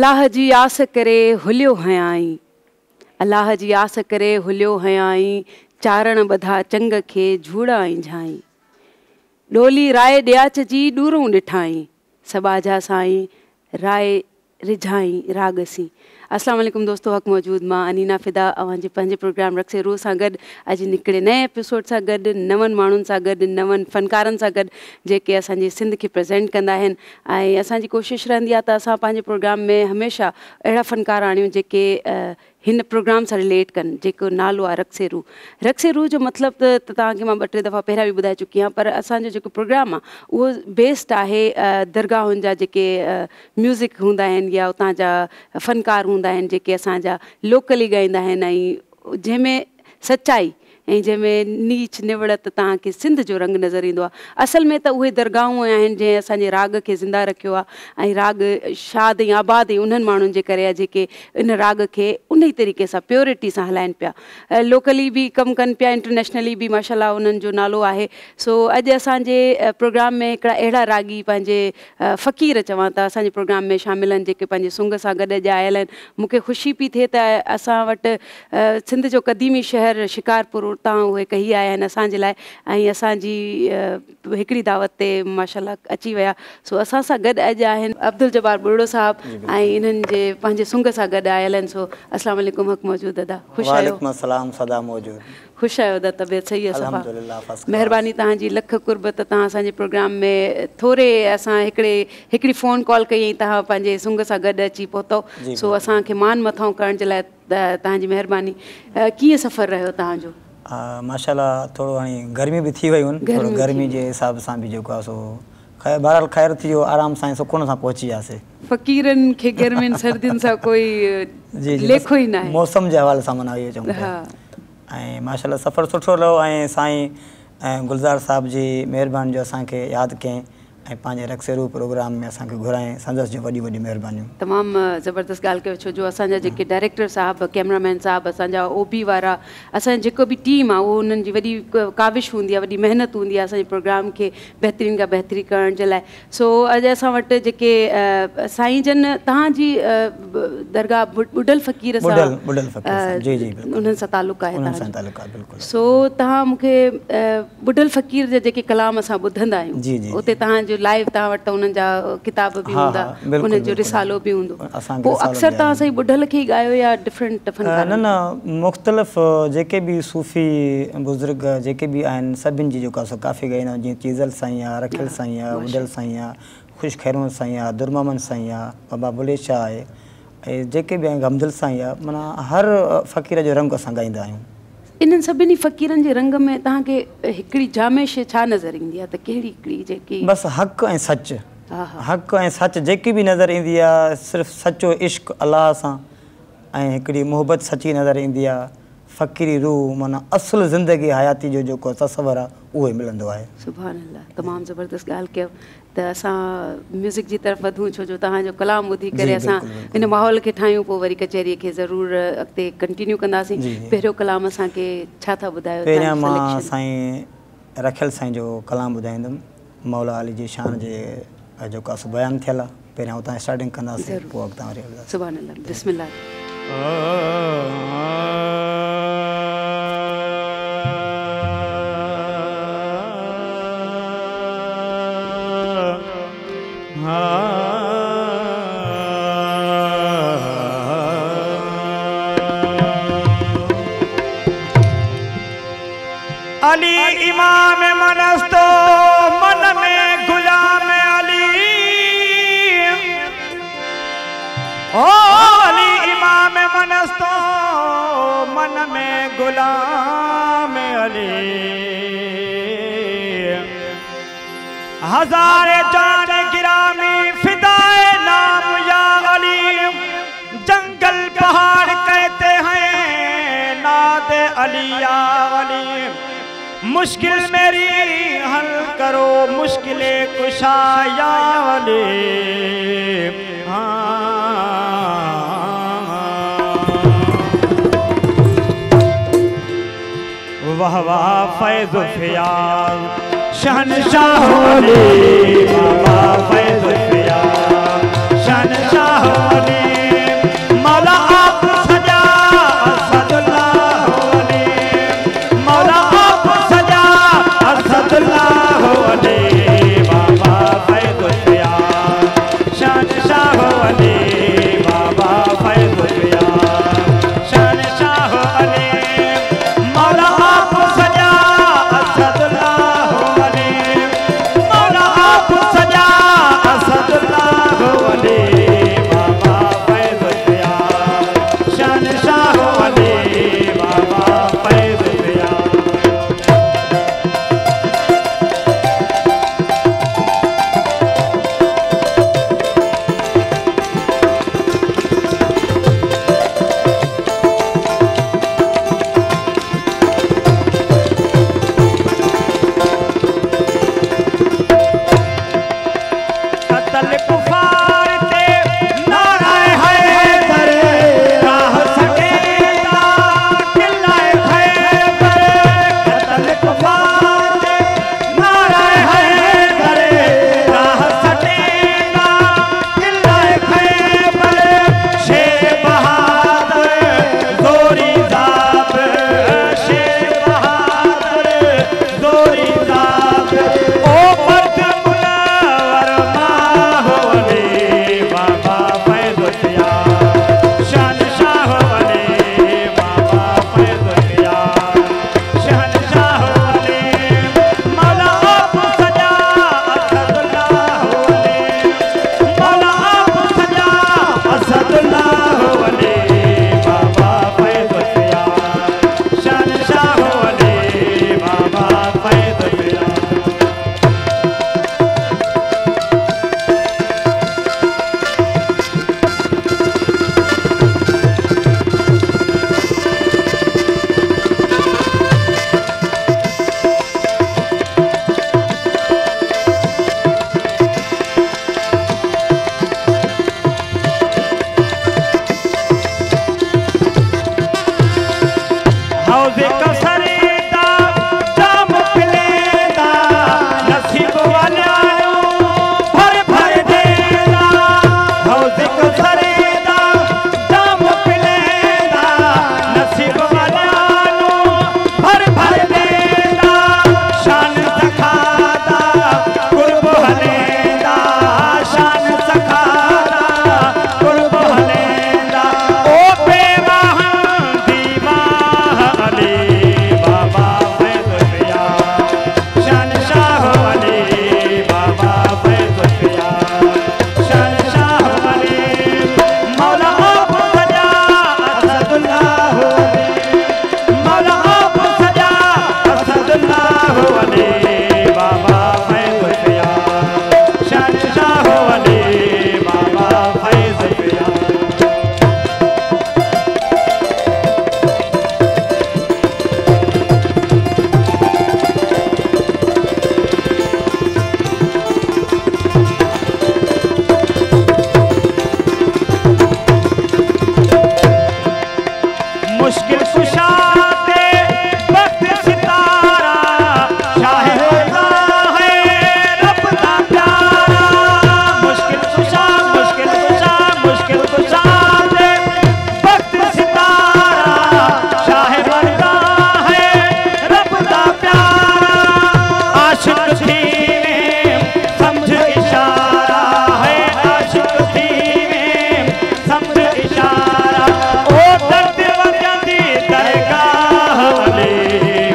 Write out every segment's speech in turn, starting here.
अल्लाह जी आस करे हुलियो हयाई, अल्लाह जी आस करे हुलियो हयाई, चारण बधा चंग खे झूड़ा झाई, डोली राय ॾियाच जी ॾूरूं ॾिठाई, सबाजा साईं राय रिझाई रागसी। अस्सलाम वालेकुम दोस्तों, हक़ मौजूद मां अनीना फ़िदा अवांजे पंहिंजे प्रोग्राम रक्से रूह सां गॾु अॼु निकिरे नए एपिसोड सां गॾु, नवनि माण्हुनि सां गॾु, नवनि फ़नकारनि सां गॾु जेके असांजी सिंध खे प्रेज़ेंट कंदा आहिनि। ऐं असांजी कोशिशि रहंदी आहे त असां पंहिंजे प्रोग्राम में हमेशह अहिड़ा फ़नकार आणियूं जेके हिन प्रोग्राम सां रिलेट कनि, जेको नालो आहे रक्से रूह। रक्से रूह जो मतिलबु त तव्हांखे मां 2-3 दफ़ा पहिरियां बि ॿुधाए चुकी आहियां, पर असांजो जेको प्रोग्राम आहे उहो बेस्ड आहे दरगाहुनि जा जेके म्यूज़िक हूंदा आहिनि या उतां जा फ़नकार हूंदा आहिनि जेके असांजा लोकली ॻाईंदा आहिनि, ऐं जंहिंमें सचाई ऐं जंहिंमें नीच निवड़त तव्हांखे सिंध जो रंग नज़र ईंदो आहे। असल में त उहे दरगाहूं आहिनि जंहिं असांजे राग खे ज़िंदा रखियो आहे, ऐं राग शाद ऐं आबाद ऐं उन्हनि माण्हुनि जे करे आहे जेके इन राग खे उन ई तरीक़े सां प्योरिटी सां हलाइनि पिया, लोकली बि कमु कनि पिया, इंटरनेशनली बि माशाल्लाह उन्हनि जो नालो आहे। सो अॼु असांजे प्रोग्राम में हिकिड़ा अहिड़ा रागी पंहिंजे फ़क़ीर चवां त असांजे प्रोग्राम में शामिल आहिनि जेके पंहिंजे सुंग सां गॾु अॼु आयल आहिनि। मूंखे ख़ुशी पई थिए त असां वटि सिंध जो क़दीमी शहर शिकारपुर उतां उहे कही आया आहिनि असांजे लाइ, ऐं असांजी हिकिड़ी दावत ते माशाल्लाह अची विया। सो असां सां गॾु अॼु आहिनि अब्दुल जब्बार बुढ़ो साहिबु, ऐं इन्हनि जे पंहिंजे सुंग सां गॾु आयल आहिनि। सो अस्सलाम वालेकुम, हक़ मौजूद दादा, ख़ुशि आहियो? वालेकुम अस्सलाम, सदा मौजूद। ख़ुशि आहियो दादा? तबियत सही आहे? अल्हम्दुलिल्लाह। महिरबानी तव्हांजी लख कुर्बत, तव्हां असांजे प्रोग्राम में थोरे असां हिकिड़ी फ़ोन कॉल कई, तव्हां पंहिंजे सुंग सां गॾु अची पहुतो। सो असांखे मान मथां करण जे लाइ तव्हांजी महिरबानी। कीअं सफ़र रहियो तव्हांजो? माशाल्लाह थोरो हाणे गर्मी बि थी वियूं आहिनि, थोरो गर्मी जे हिसाब सां बि जेको आहे सो बहरहाल ख़ैरु थी वियो, आराम सां सुकून सां पहुची वियासीं। फ़क़ीरनि खे गर्मियुनि सर्दियुनि सां कोई लेखो ई न आहे, मौसम जे हवाले सां माना इहो चऊं था। ऐं माशाल्लाह सफ़र सुठो रहियो, ऐं साईं गुलज़ार साहिब जी महिरबानी जो असांखे यादि कयईं ऐं पंहिंजे रक्से रूह प्रोग्राम में असांखे घुराएं, संदसि जूं वॾी वॾी महिरबानियूं। तमामु ज़बरदस्त ॻाल्हि कयो, छो जो असांजा जेके डायरेक्टर साहिबु, कैमरामैन साहिबु, असांजा OB वारा, असांजो जेको बि टीम आहे उहो उन्हनि जी वॾी काविश हूंदी आहे, वॾी महिनत हूंदी आहे असांजे प्रोग्राम खे बहितरीन खां बहितरी करण जे लाइ। सो अॼु असां वटि जेके साईं जन तव्हांजी दरगाह बुडल फ़क़ीर सां, उन्हनि सां तालुक़ु आहे? सो तव्हां मूंखे बुडल फ़क़ीर जा जेके कलाम असां ॿुधंदा आहियूं, उते तव्हांजो लाइव तव्हां वटि त उन्हनि जा किताब बि हूंदा, उन्हनि जो रिसालो बि हूंदो, पोइ अक्सर तव्हां साईं बुडल खे ई ॻायो या डिफरेंट फ़नकार? न, मुख़्तलिफ़ जेके बि सूफ़ी बुज़ुर्ग जेके बि आहिनि सभिनि जी जेको आहे काफ़ी ॻाईंदा आहिनि, जीअं चीज़ल साईं आहे, रखियल साईं आहे, बुडल साईं आहे, ख़ुशि खैरून साईं आहे, दुरममन साईं आहे, बाबा बुले शाह आहे, ऐं जेके बि आहिनि गमदिल साईं आहे, माना हर फ़क़ीर जो रंग असां ॻाईंदा आहियूं। इन्हनि सभिनी फ़क़ीरनि जे रंग में तव्हांखे हिकिड़ी जामिश छा नज़र ईंदी आहे? त कहिड़ी हिकिड़ी जेकी बसि हक़ ऐं सच, हक़ ऐं सच जेकी बि नज़र ईंदी आहे, सिर्फ़ु सचो इश्क़ अलाह सां, ऐं हिकिड़ी मोहबत सची नज़र ईंदी आहे। फ़क़ीरी रूह माना असुलु ज़िंदगी हयाती जो जेको तसवर आहे उहो मिलंदो आहे। सुभान अल्लाह, तमामु ज़बरदस्त ॻाल्हि कयो। त असां म्यूज़िक जी तरफ़ वधूं, छो जो तव्हांजो कलाम ॿुधी करे असां इन माहौल खे ठाहियूं, पोइ वरी कचहरीअ खे ज़रूरु अॻिते कंटिन्यू कंदासीं। पहिरियों कलाम असांखे छा था ॿुधायो? पहिरियां मां साईं रखियल साईं जो कलाम ॿुधाईंदुमि, मौला अली जी शान जे जेको आहे बयानु थियल आहे। पहिरियां उतां स्टार्टिंग कंदासीं, पोइ अॻितां वरी हलंदासीं। सुभान अल्लाह, बिस्मिल्लाह। अली इमाम मनस्तो मन में गुलाम अली, ओ अली इमाम मनस्तो मन में गुलाम अली, हज़ारे जान गिरामी फिदाए नाम या अली, जंगल पहाड़ कहते हैं नाद अली या अली, मुश्किल मेरी हल करो मुश्किले कुशा या अली। वाह वाह फैज़ फ़ियाज़ शहनशाह अली, वाह वाह फैज़ फ़ियाज़ शहनशाह अली, आशिक थी समझ इशारा है आशिक थी समझ इशारा ओ दर्द वजंदी दरगाह वाले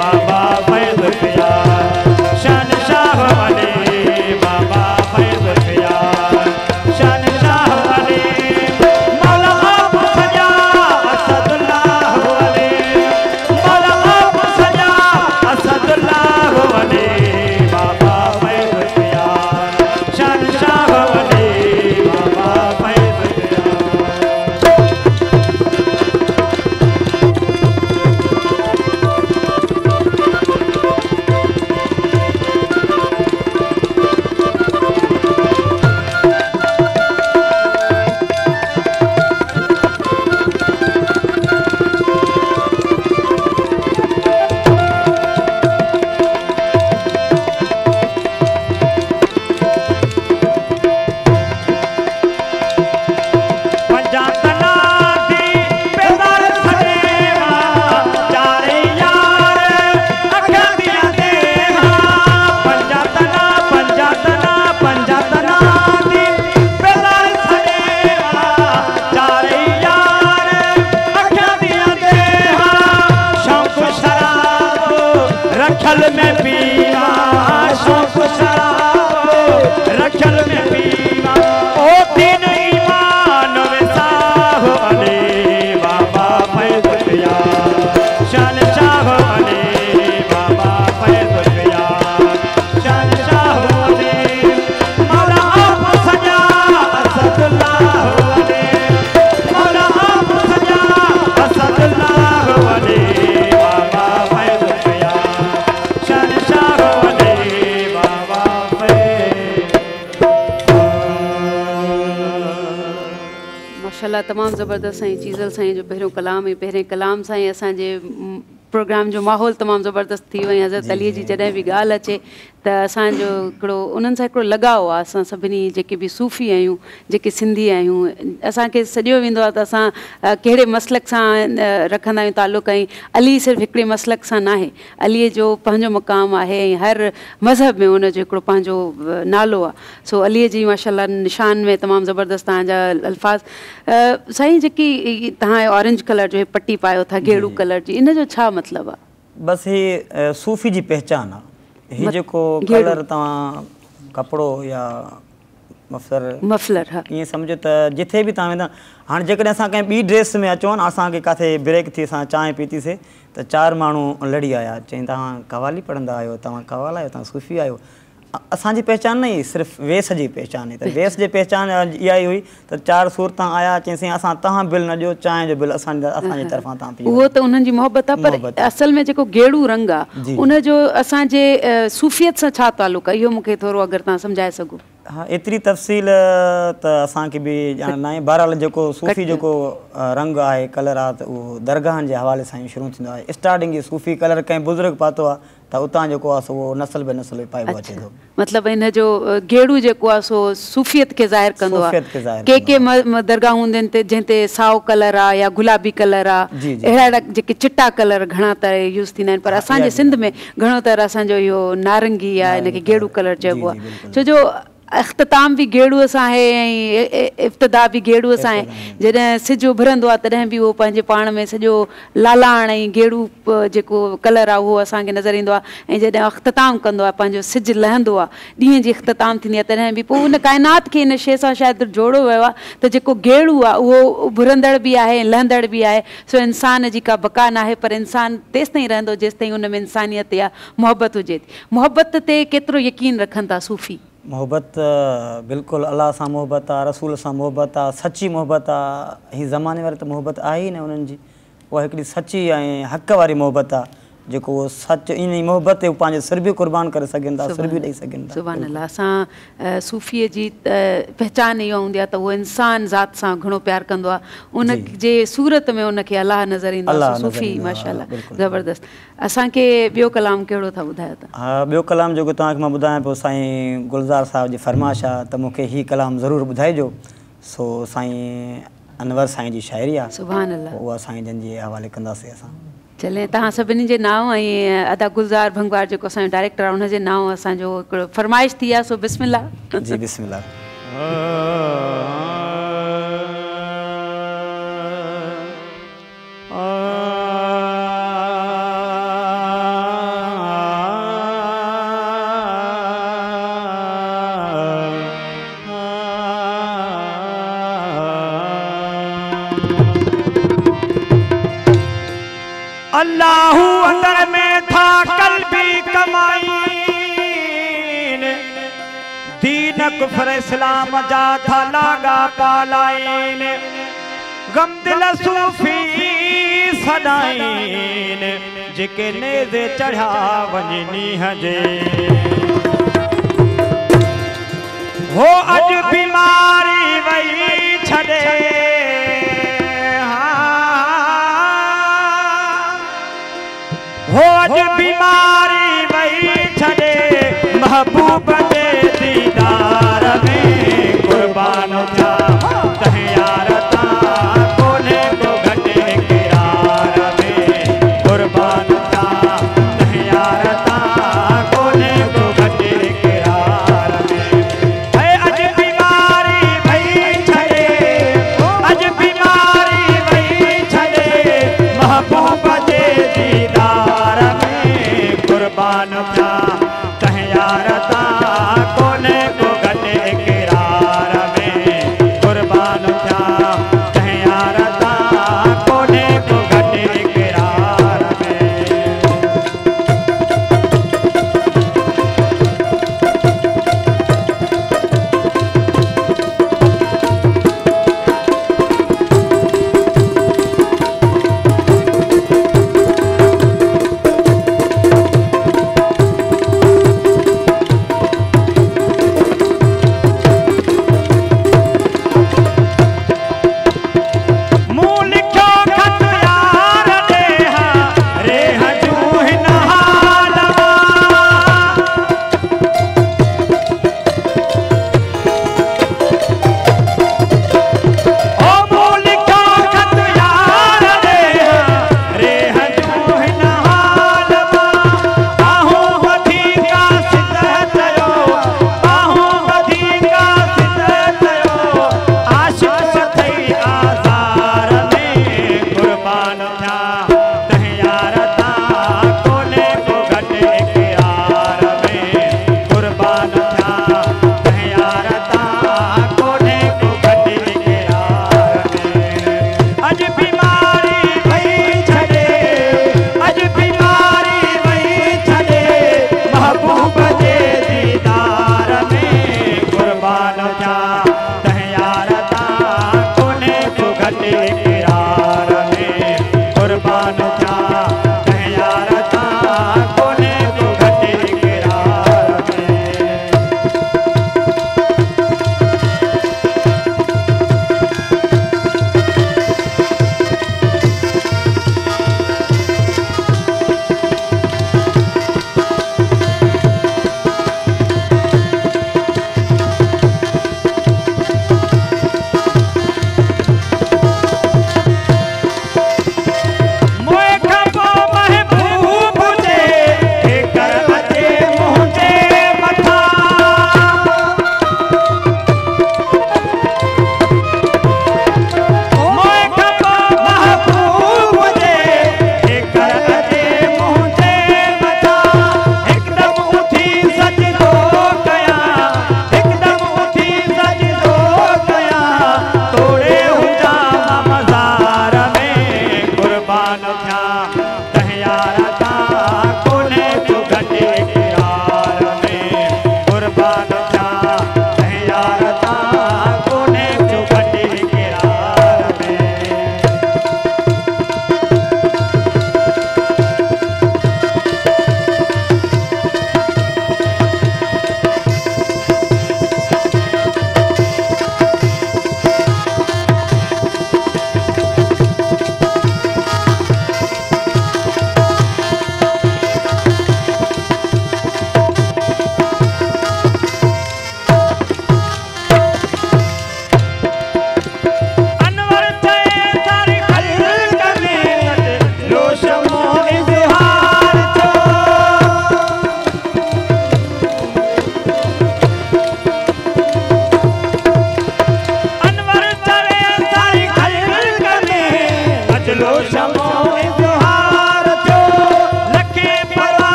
बाबा फैज़ प्यार शहनशाह वाले बाबा फैज़ प्यार शहनशाह वाले मौला आप सजा असदुल्लाह वाले मौला आप सजा असदुल्लाह वाले बाबा फैज़ प्यार शहनशाह वाले बाबा फैज़ पंजातना दी बेदार सनेवा चारे यार अखियां दियां देहा पंजातना दी बेदार सनेवा चारे यार अखियां दियां देहा शौक शराब रखल में पीवा शौक शराब रखल में पीवा ओ दिन ईमान साह वाले बाबा फैज़ प्यार शहनशाह वाले बाबा फैज़ प्यार शहनशाह वाले मौला आप सजा असदुल्लाह वाले मौला आप सजा असदुल्लाह वाले बाबा फैज़ प्यार शहनशाह वाले बाबा फैज़ माशाल्लाह तमामु ज़बरदस्त साईं चीज़ल साईं जो पहिरियों कलाम ऐं पहिरें कलाम सां ई असांजे प्रोग्राम जो माहौल तमामु ज़बरदस्त थी वियो हज़रत अलीअ जी जॾहिं बि ॻाल्हि अचे त असांजो हिकिड़ो उन्हनि सां हिकिड़ो लगाव आहे असां सभिनी जेके बि सूफ़ी आहियूं जेके सिंधी आहियूं असांखे सॼो वेंदो आहे त असां कहिड़े मसलक सां रखंदा आहियूं तालुक़ ऐं अली सिर्फ़ु हिकिड़े मसलक सां न आहे अलीअ जो पंहिंजो मक़ाम आहे ऐं हर मज़हब में उनजो हिकिड़ो पंहिंजो नालो आहे सो अलीअ जी माशाल्लाह निशान में तमामु ज़बरदस्त तव्हांजा अल्फाज़ साईं जेकी तव्हां ऑरेंज कलर जो पटी पायो था गेड़ू कलर जी इन जो छा मतिलबु आहे बस ही सूफ़ी जी पहचान आहे ही जेको कलर तव्हां कपिड़ो या मफलर हा ईअं सम्झो त जिथे बि तव्हां वेंदा हाणे जेकॾहिं असां कंहिं ॿी ड्रेस में अचूं न असांखे किथे ब्रेक थी असां चांहि पीतीसीं त 4 माण्हू लड़ी आया चईं तव्हां कवाली पढ़ंदा आहियो तव्हां कवाल आहियो तव्हां सूफ़ी आहियो असांजी पहचान न हुई सिर्फ़ु वेस जी पहचान हुई त वेस जी पहचान इहा ई हुई त 4 सूरतां आया चईंसीं असां तव्हां बिल न ॾियो चांहि जो बिल असांजे तरफ़ां तव्हां पीओ उहो त उन्हनि जी मोहबत आहे पर असल में जेको गेड़ू रंग आहे उनजो असांजे सूफ़ियत सां छा तालुक़ु आहे इहो मूंखे थोरो अगरि तव्हां सम्झाए सघो हाँ एतिरी तफ़सील त असांखे बि ॼाण न आहे बहरहाल जेको सूफ़ी जेको रंग आहे कलर आहे त उहो दरगाहनि जे हवाले सां ई शुरू थींदो आहे स्टार्टिंग जी सूफ़ी कलर कंहिं बुज़ुर्ग पातो आहे त उतां जेको आहे सो उहो नसल बे नसल पाइबो अचे थो मतिलबु इन जो गेड़ू जेको आहे सो सूफ़ियत खे ज़ाहिर कंदो आहे के दरगाहूं हूंदियूं आहिनि जंहिं ते साओ कलर आहे या गुलाबी कलर आहे अहिड़ा जेके चिटा कलर घणा त यूज़ थींदा आहिनि पर असांजे सिंध में घणो तर असांजो इहो नारंगी आहे इनखे गेड़ू कलर चइबो आहे छो जो अख़्तिताम भी गेड़ूअ सां आहे ऐं इब्तिदा भी गेड़ूअ सां आहे जॾहिं सिज उभरंदो आहे तॾहिं बि उहो पंहिंजे पाण में सॼो लालाण ऐं गेड़ू जेको कलर आहे उहो असांखे नज़र ईंदो आहे ऐं जॾहिं अख़्तिताम कंदो आहे पंहिंजो सिज लहंदो आहे ॾींहं जी इख़्तिताम थींदी आहे तॾहिं बि पोइ उन काइनात खे इन शइ सां शायदि जोड़ो वियो आहे त जेको गेड़ू आहे उहो उभरंदड़ बि आहे ऐं लहंदड़ बि आहे सो इंसान जी का बका न आहे पर इंसान तेसि ताईं रहंदो जेसि ताईं उन में इंसानियत या मुहबत हुजे थी मुहबत ते केतिरो यकीन रखनि था सूफ़ी मोहब्बत बिल्कुलु अल्लाह सां मोहब्बत आहे रसूल सां मोहब्बत आहे सची मोहब्बत आहे हीअ ज़माने वारी त मोहब्बत आहे ई न उन्हनि जी उहा हिकिड़ी सची ऐं हक़ वारी मोहब्बत आहे जेको सच इन मोहब्बत ते पंहिंजो सिर बि क़ुर्बान करे सघनि था सिर बि ॾेई सघनि था सुभान अल्लाह असां सूफ़ीअ जी पहचान इहा हूंदी आहे त उहो इंसान ज़ात सां घणो प्यारु कंदो आहे उन जे सूरत में उनखे अलाह नज़र ईंदो आहे सूफ़ी माशाअल्लाह ज़बरदस्त असांखे ॿियो कलाम कहिड़ो था ॿुधायो था हा ॿियो कलाम जेको तव्हांखे मां ॿुधायां पियो साईं गुलज़ार साहिब जी फरमाइश आहे त मूंखे हीउ कलाम ज़रूरु ॿुधाइजो सो साईं अनवर साईं जी शाइरी आहे सुभान अल्लाह उहा साईं जन जे हवाले कंदासीं असां चले तव्हां सभिनी जे नाव ऐं अदा गुलज़ार भंगवार जेको असांजो डायरेक्टर आहे हुनजे नाव असांजो हिकिड़ो फरमाइश थी आहे, सो बिस्मिल्लाह। जी बिस्मिल्लाह। अल्लाहू अंदर में था कल्बी कमाईन, दीन कुफर इस्लाम जा था लागा पालाइन, गम दिल सूफी सदाइन जेके नेज़े चढ़ा वञनी हजे। हो अज बीमारी वई छड़े, हो अज बीमारी वही छड़े, महबूब दे दीदार में कुर्बान था तहें यार ता कोने को घटे किरार में, कुर्बान था तहें यार ता कोने को घटे किरार में। है अज बीमारी वही छड़े, अज बीमारी वही छड़े, महबूब दे दीदार कुर्बान था तहें यार ता कोने को घटे किरार में, कुर्बान था तहें यार ता कोने को घटे किरार में।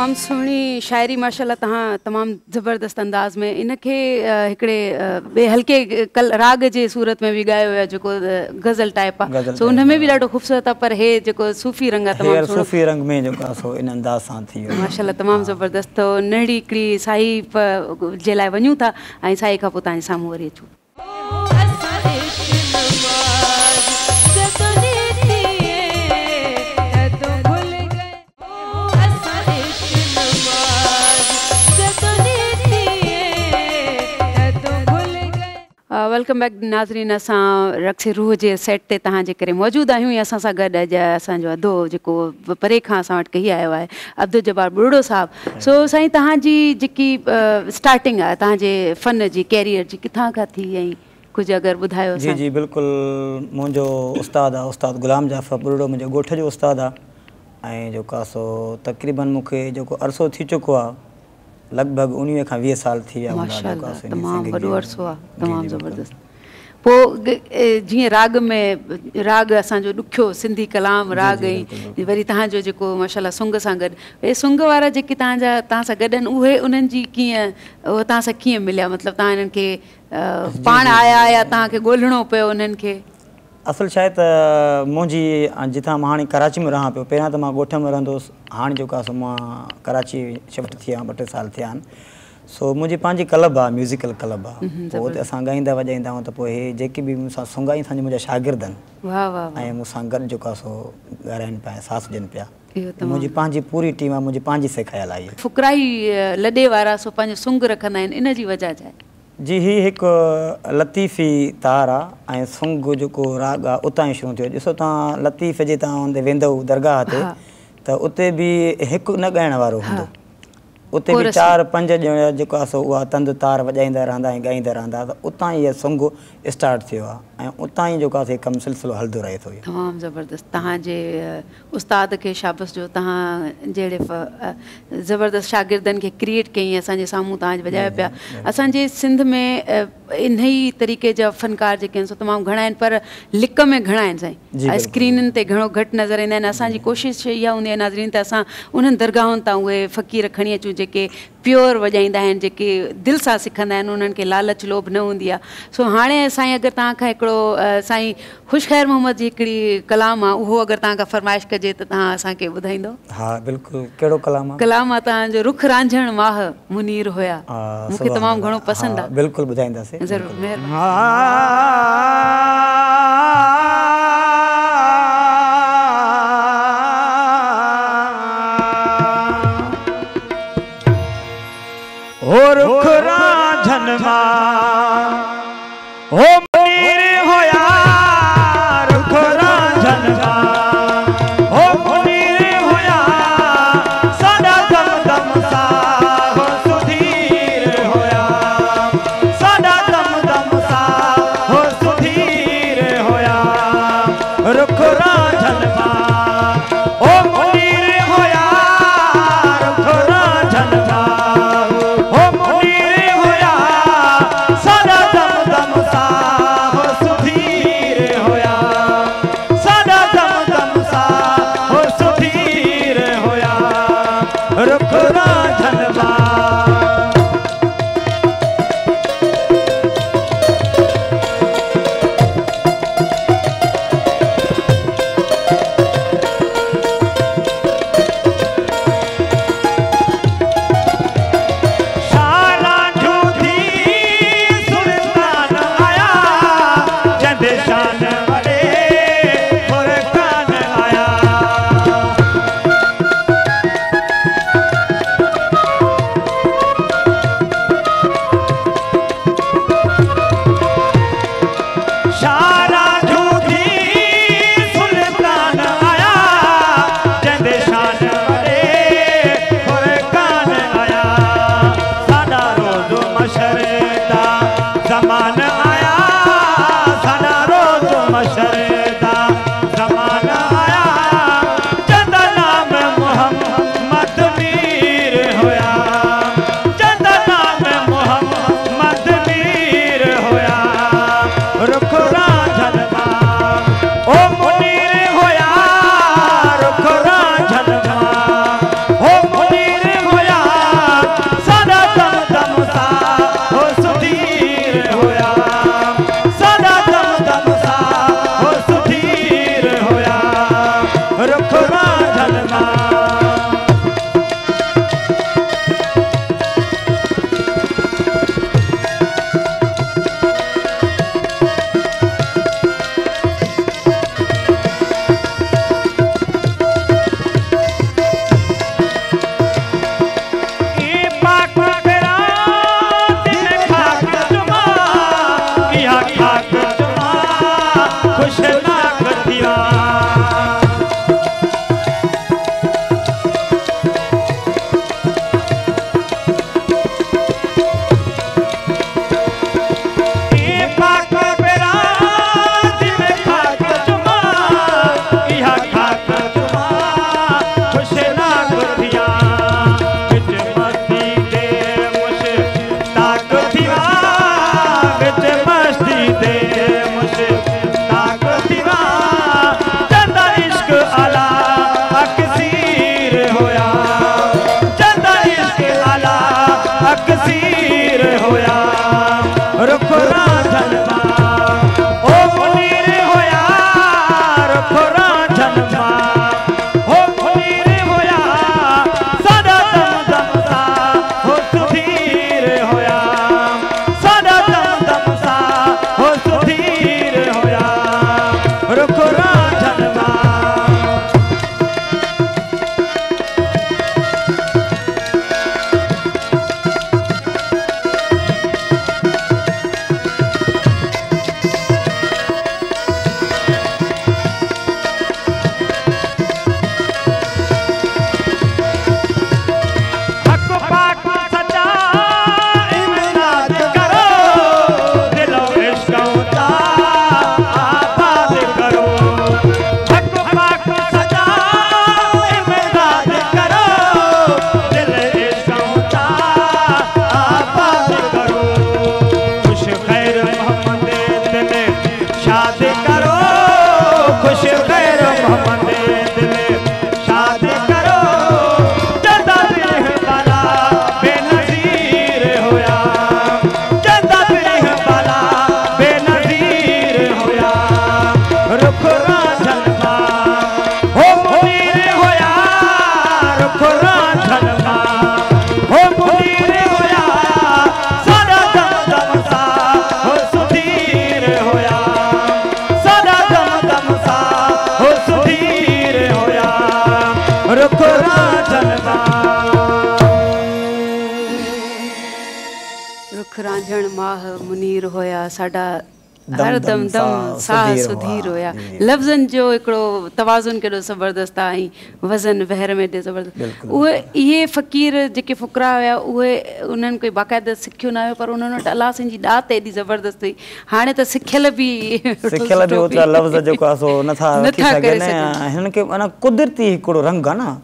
तमामु सुहिणी शाइरी माशाल्लाह तव्हां तमामु ज़बरदस्त अंदाज़ में इनखे हिकिड़े ॿिए हल्के राग जे सूरत में बि ॻायो आहे जेको गज़ल टाइप आहे सो उन में बि ॾाढो ख़ूबसूरत आहे पर हे जेको सूफ़ी रंग आहे तमामु सूफ़ी रंग में जेको आहे सो इन अंदाज़ सां थी वियो माशाल्लाह तमामु ज़बरदस्त तो नहिड़ी हिकिड़ी साई जे लाइ वञूं था ऐं साई खां पोइ तव्हांजे साम्हूं वरी अचूं वेलकम बैक नाज़रीन असां रक्स रूह जे सेट ते तव्हांजे करे मौजूदु आहियूं ऐं असां सां गॾु अॼु असांजो अदो जेको परे खां असां वटि कही आयो आहे अब्दुल जब्बार बुढ़ड़ो साहब सो साईं तव्हांजी जेकी स्टार्टिंग आहे तव्हांजे फ़न जी कैरियर जी किथां खां थी ऐं कुझु अगरि ॿुधायो जी जी बिल्कुलु मुंहिंजो उस्तादु आहे उस्तादु ग़ुलाम जाफ़र बुढ़ड़ो मुंहिंजे ॻोठ जो उस्तादु आहे ऐं जेको आहे सो तक़रीबन मूंखे जेको अरसो थी चुको आहे लगभग 19 खां 20 साल थी विया तमामु वॾो अरसो आहे तमामु ज़बरदस्त पोइ जीअं राग में राग असांजो ॾुखियो सिंधी कलाम राग ऐं वरी तव्हांजो जेको माशाल्लाह सुंग सां गॾु हे सुंग वारा जेके तव्हां सां गॾु आहिनि उहे उन्हनि जी कीअं उहे तव्हां सां कीअं मिलिया मतिलबु तव्हां हिननि खे पाण आया या तव्हांखे ॻोल्हणो पियो उन्हनि खे असल छा आहे त मुंहिंजी जितां मां हाणे कराची में रहां पियो पहिरियां त मां ॻोठ में रहंदो हुउसि हाणे जेको आहे सो मां कराची शिफ्ट थी आहियां 2-3 साल थिया आहिनि सो मुंहिंजी पंहिंजी क्लब आहे म्यूज़िकल क्लब आहे पोइ हुते असां ॻाईंदा वॼाईंदा आहियूं त पोइ हे जेके बि मूंसां सुंगाई असांजा मुंहिंजा शागिर्द आहिनि ऐं मूंसां गॾु जेको आहे सो ॻाल्हाइनि पिया साथ ॾियनि पिया मुंहिंजी पंहिंजी पूरी टीम आहे मुंहिंजी पंहिंजी सेखारियल आहे फुकराई लॾे वारा सो पंहिंजो सुंग रखंदा आहिनि इन जी वजह छा आहे जी ही हिकु लतीफ़ी तार आहे ऐं सुंग जेको राग आहे उतां ई शुरू थियो ॾिसो तव्हां लतीफ़ जे तव्हां हूंदे वेंदव दरगाह ते त उते बि हिकु न ॻाइण वारो हूंदो उते बि 4-5 ॼणा जेको आहे सो उहा तंद तार वॼाईंदा रहंदा ऐं ॻाईंदा रहंदा त उतां ई इहा सुंग स्टार्ट थियो आहे ऐं उतां ई जेको आहे कमु सिलसिलो हलंदो रहे थो तमामु ज़बरदस्त तव्हांजे उस्ताद खे शाबस जो तव्हां जहिड़े ज़बरदस्त शागिर्दनि खे क्रिएट कई असांजे साम्हूं तव्हां वॼायो पिया असांजे सिंध में इन ई तरीक़े जा फ़नकार जेके आहिनि सो तमामु घणा आहिनि पर लिक में घणा आहिनि साईं स्क्रीननि ते घणो घटि नज़र ईंदा आहिनि असांजी कोशिशि इहा हूंदी आहे नाज़रीन त असां उन्हनि दरगाहुनि तां उहे फ़क़ीर खणी अचूं जेके प्योर वॼाईंदा आहिनि जेके दिलि सां सिखंदा आहिनि उन्हनि खे लालच लोभ न हूंदी आहे सो हाणे साईं अगरि तव्हां खां हिकिड़ो साईं ख़ुशख़ैर मोहम्मद जी हिकिड़ी कलाम आहे उहो अगरि तव्हां खां फरमाइश कजे त तव्हां असांखे ॿुधाईंदो हा बिल्कुलु कहिड़ो कलाम आहे कलाम आहे तव्हांजो रुख रांझण माह मुनीर हुया मूंखे तमामु घणो पसंदि आहे बिल्कुलु ॿुधाईंदासीं ज़रूरु महिरबानी रुख रांझण हो मुनीर होया रुख रांझण हो मुनीर होया साडा दम दम सा हो सुधीर होया साडा दम दम सा हो सुधीर होया रुख रांझण हो मुनीर होया रुख रांझण झलमा रांझण माह मुनीर होया साडा हर दम दम साह सुधीर होया लफ्ज़न जो एकड़ो तवाज़ुन केॾो ज़बरदस्त आई वज़न बहर में एॾे ज़बरदस्त उहे ये फ़कीर जेके फ़ुकरा हुया उहे उन्हनि कोई बाक़ाइदा सिखियो न हुयो पर उन्हनि वटि अलाह सिंह जी ॾात एॾी ज़बरदस्त हुई हाणे त सिखियल बि ओतिरा लफ़्ज़ जेको आहे सो नथा रखी सघनि हिननि खे माना कुदरती हिकिड़ो रंग आहे न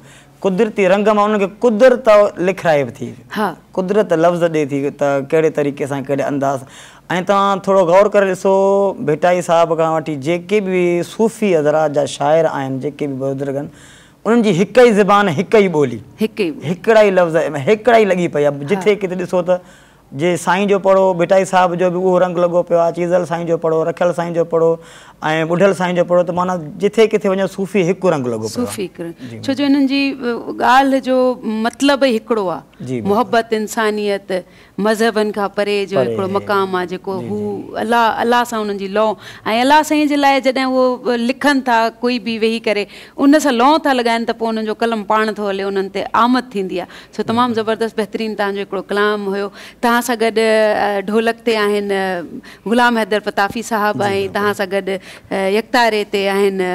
कुदरती रंग में उनके कुदरत लिखाए थी हाँ कुदरत लफ्ज़ दे थी त कहिड़े तरीक़े सां कहिड़े अंदाज़ ऐं तव्हां थोरो गौर करे ॾिसो भेटाई साहब खां वठी जेके बि सूफ़ी हज़रात जा शाइर आहिनि जेके बि बुज़ुर्ग आहिनि उन्हनि जी हिक ई ज़बान हिक ई ॿोली हिकिड़ा ई लफ़्ज़ हिकिड़ा ई लॻी पई आहे जिथे किथे ॾिसो त जे साईं जो पढ़ो भेटाई साहब जो बि उहो रंग लॻो पियो आहे चीज़ल साईं जो पढ़ो रखियल साईं जो पढ़ो ऐं ॿुढल साईं जो पढ़ो त माना जिथे किथे वञो सूफ़ी हिकु रंग लॻो सूफ़ी छो जो हिननि जी ॻाल्हि जो मतिलबु ई हिकिड़ो आहे मुहबत इंसानियत मज़हबनि खां परे जो हिकिड़ो मक़ाम आहे जेको हू अलाह सां उन्हनि जी लौ ऐं अलाह साईं जे लाइ जॾहिं उहो लिखनि था कोई बि वेही करे उन सां लौ था लॻाइनि त पोइ उन्हनि जो कलम पाण थो हले उन्हनि ते आमद थींदी आहे सो तमामु ज़बरदस्त बहितरीनु तव्हांजो हिकिड़ो कलाम हुयो तव्हां सां गॾु ढोलक ते आहिनि ग़ुलाम हैदर फताफ़ी साहब ऐं तव्हां सां गॾु यकतारे ते आहिनि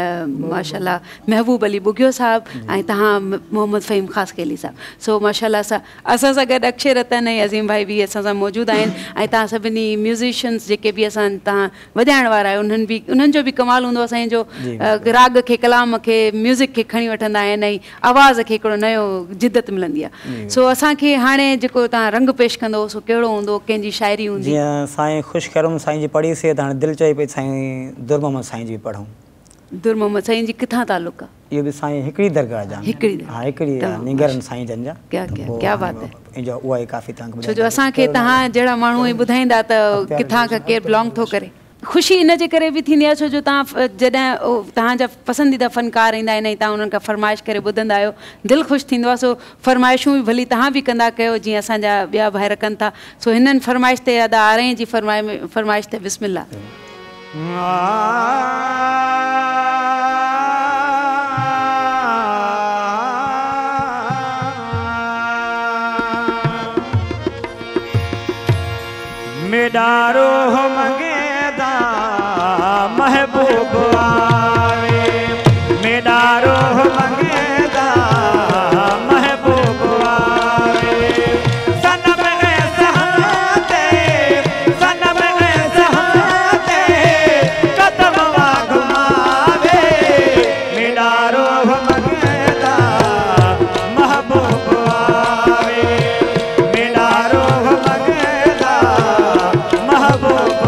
माशाल्लाह महबूब अली बुगियो साहब ऐं तव्हां मोहम्मद फ़हीम ख़ासकेली साहब सो माशाल्लाह सां असां सां गॾु अक्षय रतन ऐं अज़ीम भाई बि असां सां मौजूदु आहिनि ऐं तव्हां सभिनी म्यूज़िशियन्स जेके बि असां तव्हां वॼाइण वारा आहियो उन्हनि जो बि कमाल हूंदो आहे साईं जो राग खे कलाम खे म्यूज़िक खे खणी वठंदा आहिनि ऐं आवाज़ खे हिकिड़ो नयो जिदत मिलंदी आहे सो असांखे हाणे जेको तव्हां रंग पेश कंदो सो कहिड़ो हूंदो कंहिंजी शाइरी हूंदी जीअं साईं ख़ुशकरम साईं जी पढ़ीसीं त हाणे दिलि चई पई साईं दुर मोहम्मद साईं जी पढ़ूं दुर मोहम्मद साईं जी किथां तालुक आहे इहो बि साईं हिकिड़ी दरगाह जा हिकिड़ी निगरन साईं जन जा क्या बात है उहा ई काफ़ी तव्हांखे छो जो असांखे तव्हां जहिड़ा माण्हू ॿुधाईंदा त किथां खां केरु बिलोंग थो करे ख़ुशी इन जे करे बि थींदी आहे छो जो तव्हां जॾहिं तव्हांजा पसंदीदा फ़नकार ईंदा आहिनि ऐं तव्हां उन्हनि खां फरमाइश करे ॿुधंदा आहियो दिलि ख़ुशि थींदो आहे। सो फरमाइशूं बि भली तव्हां बि कंदा कयो जीअं असांजा ॿिया भाइर कनि था। सो हिननि फरमाइश ते अदा आरे जी फरमाइश ते बिस्मिल्लाह। मेडारो मंगेदा महबूब आवे, मेडारो मंगेदा महबूब आवे, सनम सहते सनम सहते कदम घुमावे, मेडारो मंगेदा महबूब आवे, मेडारो मंगेदा महबूब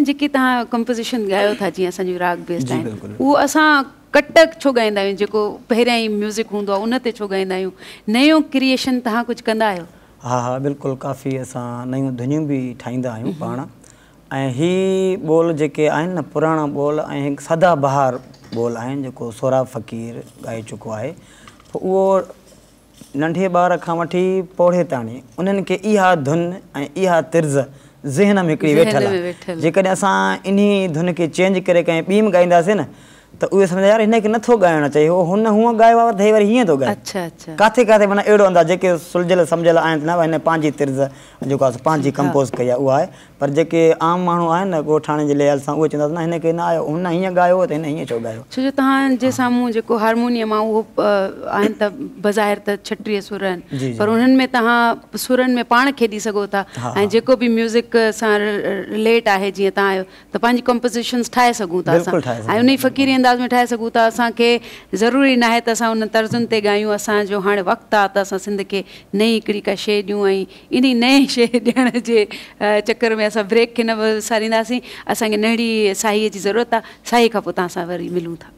जेकी तव्हां कंपोज़िशन ॻायो था जीअं असांजो राग बेस्ड जी, आहिनि बिल्कुलु। उहो असां कटक छो ॻाईंदा आहियूं जेको पहिरियां ई म्यूज़िक हूंदो आहे उन ते छो ॻाईंदा आहियूं नयो क्रिएशन तव्हां कुझु कंदा आहियो हा हा बिल्कुलु काफ़ी असां नयूं धुनियूं बि ठाहींदा आहियूं पाण ऐं ही ॿोल जेके आहिनि न पुराणा ॿोल ऐं हिकु सदाबहार ॿोल आहिनि जेको सोहराब फ़क़ीर ॻाए चुको आहे पोइ उहो नंढे ॿार खां वठी पौड़े ताणी उन्हनि खे इहा धुन ऐं इहा तिर्ज़ ज़हन में हिकिड़ी वेठल आहे जेकॾहिं असां इन्ही धुन खे चेंज करे कंहिं ॿी में ॻाईंदासीं न त उहे सम्झा यार हिनखे नथो ॻाइणो चाहिए हो हुन हूअं ॻायो आहे त वरी हीअं थो ॻाए अच्छा अच्छा किथे किथे माना अहिड़ो अंदाज़ जेके सुलझियल सम्झियल आहिनि न हिन पंहिंजी तिर्ज़ जेको आहे पंहिंजी कंपोज़ कई आहे उहा आहे पर जेके आम माण्हू आहिनि न ॻोठाणे जे लिहाज़ सां उहे चवंदा न हिनखे न आयो हुन हीअं ॻायो त हिन हीअं छो ॻायो छो जो तव्हांजे साम्हूं जेको हारमोनियम आहे उहो आहिनि त बज़ाहिर त 36 सुर जी, आहिनि जी। पर उन्हनि में तव्हां सुरनि में पाण खेॾी सघो था ऐं जेको बि म्यूज़िक सां रिलेट आहे जीअं तव्हां आहियो त पंहिंजी कंपोज़िशन्स ठाहे सघूं था बिल्कुलु ठाहे असां ऐं उन फ़क़ीरी अंदाज़ में ठाहे सघूं था असांखे ज़रूरी न आहे त असां उन तर्ज़ुनि ते ॻायूं असांजो हाणे वक़्तु आहे त असां सिंध खे नई हिकिड़ी का शइ ॾियूं ऐं इन नई शइ ॾियण जे चकर में असां ब्रेक खे न विसारींदासीं असांखे नंढड़ी साईअ जी ज़रूरत आहे साईअ खां पोइ तव्हां सां वरी मिलूं था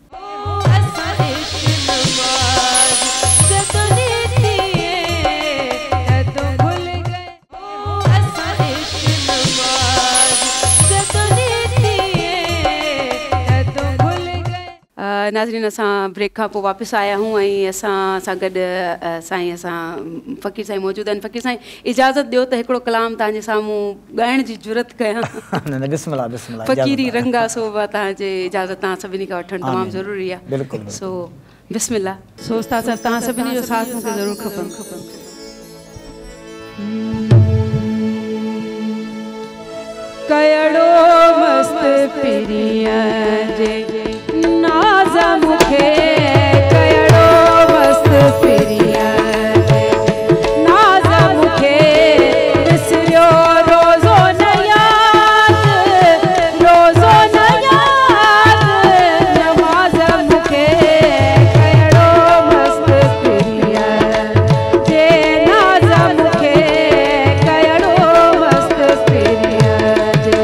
नाज़रीन असां ब्रेक खां पोइ वापसि आया आहियूं ऐं असां सां गॾु साईं असां फ़क़ीर साईं मौजूदु आहिनि फ़क़ीर साईं इजाज़त ॾियो त हिकिड़ो कलाम तव्हांजे साम्हूं ॻाइण जी ज़रूरत कयां बिस्मिल्लाह बिस्मिल्लाह फ़क़ीरी रंगा सोबा तव्हांजे इजाज़त तव्हां सभिनी खां वठणु तमामु ज़रूरी आहे बिल्कुलु सो बिस्मिल्लाह सोचता सर तव्हां सभिनी जो साथ मूंखे ज़रूरु खपनि कहिड़ो मस्त पिरिया जे नाज़ मूंखे कहिड़ो मस्त पिरिया जे नाज़ मूंखे विसरियो रोज़ो न याद रोज़ो न याद नमाज़ मूंखे कहिड़ो मस्त पिरिया जे नाज़ मूंखे कहिड़ो मस्त पिरिया जे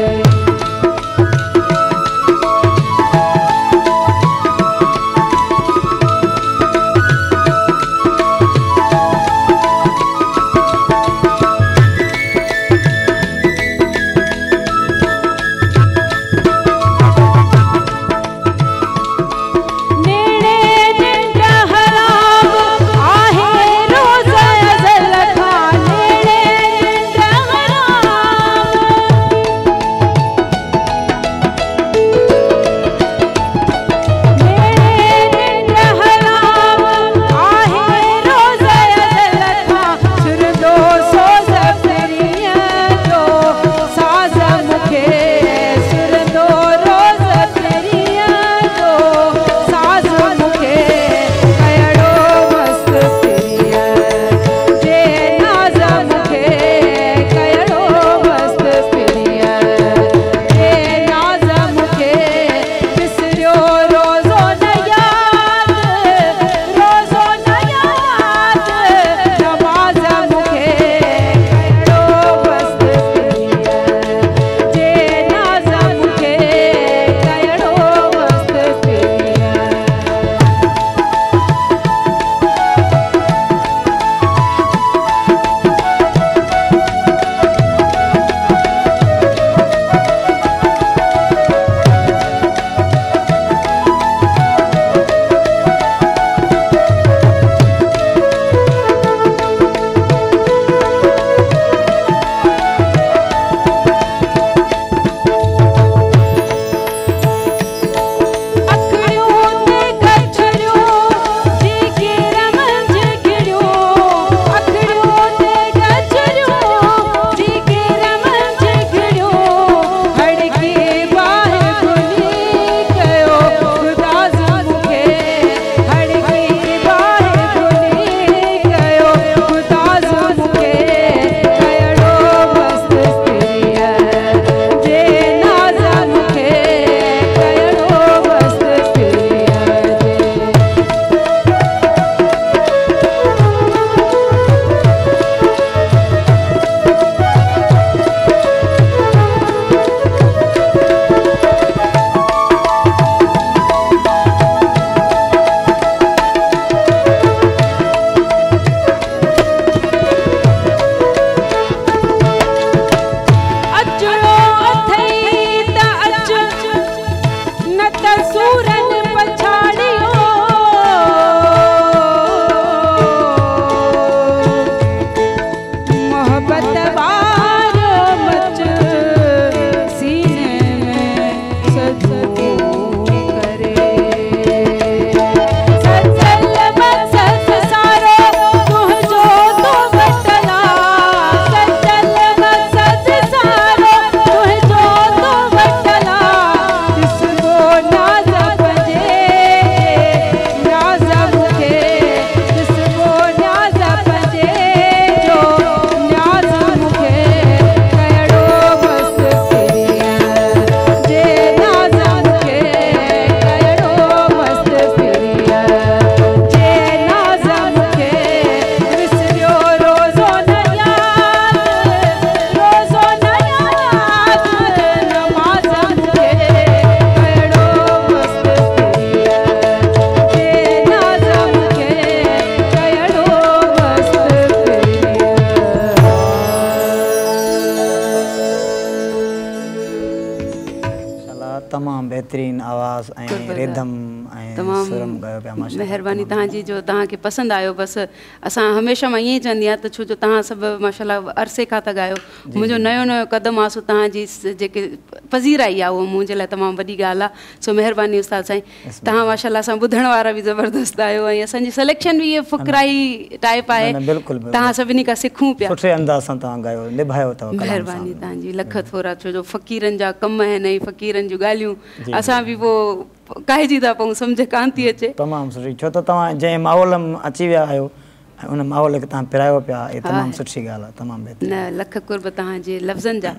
बेहतरीन आवाज़ ऐं रिदम ऐं सुरम ॻायो पिया माशाल्लाह। महिरबानी तव्हांजी जो तव्हांखे पसंदि आयो। बसि असां हमेशह मां ईअं ई चवंदी आहियां त छो जो तव्हां सभु माशाल्लाह अरसे खां था ॻायो। मुंहिंजो नयो नयो क़दम आहे, सो तव्हांजी जेके पज़ीराई आहे उहो मुंहिंजे लाइ तमामु वॾी ॻाल्हि आहे। सो महिरबानी उस्ताद साईं, तव्हां माशाल्लाह असां ॿुधण वारा बि ज़बरदस्त आहियो ऐं असांजी सिलेक्शन बि इहे फ़ुकराई टाइप आहे। तव्हां सभिनी खां सिखूं पिया, सुठे अंदाज़ सां तव्हां ॻायो, निभायो अथव। महिरबानी तव्हांजी लख थोरा, छो जो फ़क़ीरनि जा कम आहिनि ऐं फ़क़ीरनि जूं ॻाल्हियूं असां बि पोइ काइजी था पऊं, सम्झ कान थी अचे। तमामु सुठी, छो त तव्हां जंहिं माहौल में अची विया आहियो ऐं उन माहौल खे तव्हां पिरायो पिया, इहा तमामु सुठी ॻाल्हि आहे, तमामु बहितरीनु। न लख कुर्ब तव्हांजे लफ़्ज़नि जा।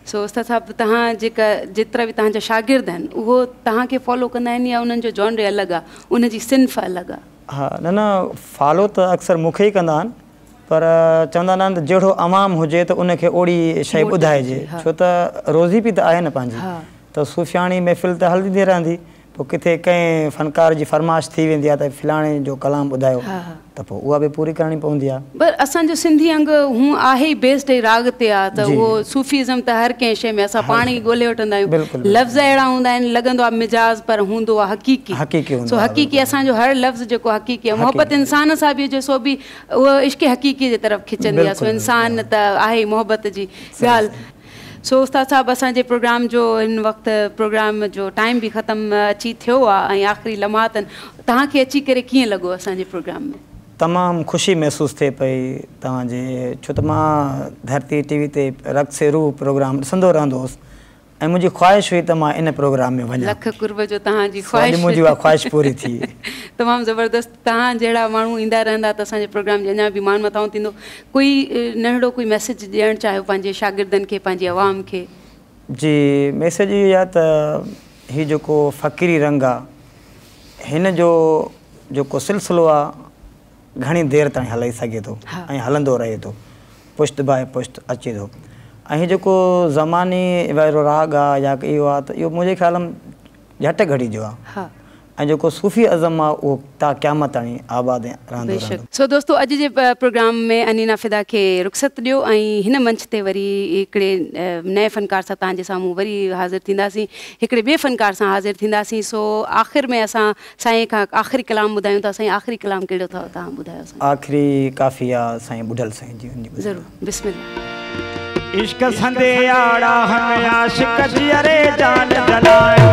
सो उस्ताद साहिबु, तव्हां जेका जेतिरा बि तव्हांजा शागिर्द आहिनि उहो तव्हांखे फॉलो कंदा आहिनि या उन्हनि जो जॉनर अलॻि आहे, उनजी सिन्फ़ अलॻि आहे? हा, न फॉलो त अक्सर मूंखे ई कंदा आहिनि, पर चवंदा आहिनि त जहिड़ो अवाम हुजे त उनखे ओड़ी शइ ॿुधाइजे, छो त रोज़ी बि त आहे न पंहिंजी। त सूफ़ियाणी महफ़िल त हलंदी रहंदी, पोइ किथे कंहिं फ़नकार जी फरमाइश थी वेंदी आहे त फिलाणे जो कलाम ॿुधायो, त पोइ उहा बि पूरी करणी पवंदी आहे। पर असांजो सिंधी अंग हूअं आहे ई बेस्ड ई राग ते आहे, त उहो सूफ़ीज़म त हर कंहिं शइ में असां पाण ई ॻोल्हे वठंदा आहियूं। लफ़्ज़ अहिड़ा हूंदा आहिनि, लॻंदो आहे मिजाज़, पर हूंदो आहे हक़ीक़ी। सो हक़ीक़ी असांजो हर लफ़्ज़ जेको हक़ीक़ी आहे, मोहबत इंसान सां बि सो बि उहो इश्क़ हक़ीक़ी जे तरफ़ खिचंदी आहे। सो इंसान त आहे ई मोहबत जी ॻाल्हि। सो उस्ताद साहिबु, असांजे प्रोग्राम जो हिन वक़्तु प्रोग्राम जो टाइम बि ख़तमु अची थियो आहे ऐं आख़िरी लम्हात आहिनि। तव्हांखे अची करे कीअं लॻो असांजे प्रोग्राम में? तमामु ख़ुशी महसूसु थिए पई तव्हांजे, छो त मां धरती टीवी ते रक़्स रूह प्रोग्राम ॾिसंदो रहंदो हुउसि ऐं मुंहिंजी ख़्वाहिश हुई त मां इन प्रोग्राम में वञा। लख कुर्ब जो तव्हांजी ख़्वाहिश, मुंहिंजी उहा ख़्वाहिश पूरी थी। तमामु ज़बरदस्त। तव्हां जहिड़ा माण्हू ईंदा रहंदा त असांजे प्रोग्राम जो अञा बि मान मथां थींदो। कोई नंढिड़ो कोई मैसेज ॾियणु चाहियो पंहिंजे शागिर्दनि खे, पंहिंजी आवाम खे? जी, मैसेज इहा आहे त हीउ जेको फ़क़ीरी रंग आहे, हिन जो जेको सिलसिलो आहे घणी देरि ताईं हली सघे थो ऐं हलंदो रहे थो, पुश्त बाए पुश्त अचे थो। ऐं हीउ जेको ज़मानी वारो राग आहे या इहो आहे, त इहो मुंहिंजे ख़्याल में झटि घड़ी जो आहे ऐं जेको सूफ़ी अज़म आहे उहो ता क़यामत ताईं आबाद रहंदो। सो दोस्तो, अॼु जे प्रोग्राम में अनीना फ़िदा खे रुख़सत ॾियो ऐं हिन मंच ते वरी हिकिड़े नए फ़नकार सां तव्हांजे साम्हूं वरी हाज़िर थींदासीं, हिकिड़े ॿिए फ़नकार सां हाज़िर थींदासीं। सो आख़िर में असां साईं खां आख़िरी कलाम ॿुधायूं था। साईं, आख़िरी कलाम कहिड़ो अथव तव्हां ॿुधायो? आख़िरी काफ़िया साईं ॿुधल साईं जी। ज़रूरु, बिस्मिल्लाह। इश्क संदे आड़ा हम आशिक जियरे जान जलाए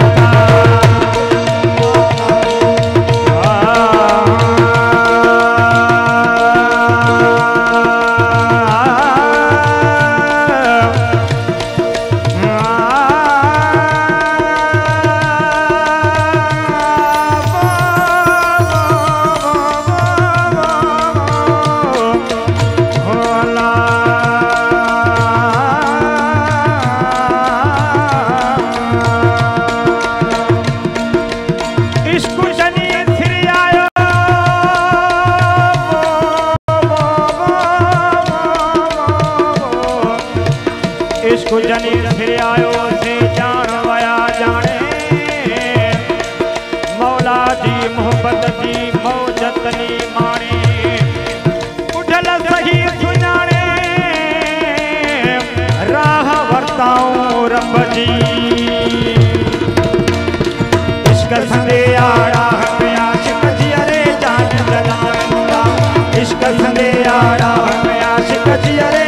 इश्क संदे आड़ा हम आशिक जियरे जान जलाए, इश्क संदे आड़ा हम आशिक जियरे